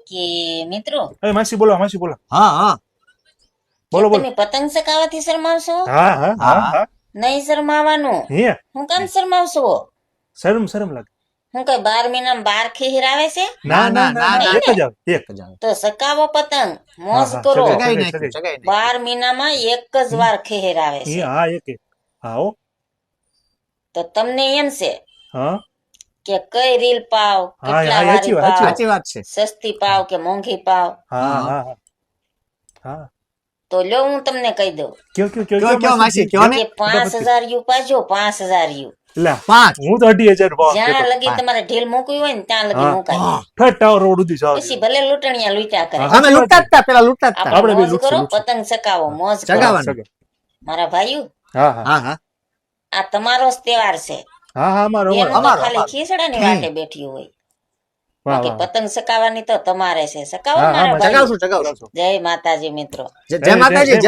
કે મિત્રો એ માસી બોલો હા હા બોલો બોલો તમે પતંગ ચગાવવાથી શરમાવશો? હા હા હા હા નહીં શરમાવાનું. હે હું કામ શરમાવશો? શરમ લાગે હું કઈ 12 મહિનામાં 12 ખીર આવે છે? ના ના ના ના, એક જ આવે એક જ આવે તો સકાવો પતંગ, મોજ હા, કરો. સગાઈ. સગાઈ નાખ્યું સગાઈ નાખ્યું. 12 મહિનામાં એક જ વાર ખીર આવે એ છે. હા એક હા હો તો તમને એમ છે હા કે કઈ રીલ પાવ, હા, કેટલા હા, વારી સાચી પાવ, સાચી વાત છે સસ્તી પાવ કે મોંઘી પાવ? હા હા. હા હા હા તો લ્યો હું તમને કહી દઉં કયો માસી, કયો ને? કે 5000 યુ પાજો, 5000 યુ. લા 5 હું તો 2,500 ભાવ જ્યાં કહેતો. લગી તમારે ઢીલ મૂકવી હોય ને ત્યાં લગી હા. મુકાય. ઠઠ ટાવર રોડ સુધી જાવ પછી ભલે લૂંટણિયા લૂંટ્યા કરે. હા. અમે લૂંટતા જ તા, પેલા લૂંટતા જ તા. આપણે આપણે બી મોજ કરો, લૂંટશું. પતંગ ચકાવો, મોજ કરો. ચગાવવાનું. મારા ભાઈઓ, હા હા હા હા આ તમારો જ તહેવાર છે. હા હા અમારો એનું તો અમારો, ખાલી અમારો. ખીસડાની વાટે બેઠી હોય. વાહ બાકી વાહ પતંગ ચકાવવાની તો તમારે છે. ચકાવો હા, હા, મારા ભાઈઓ. ચગાવશું ચગાવશું જય માતાજી મિત્રો. જય માતાજી.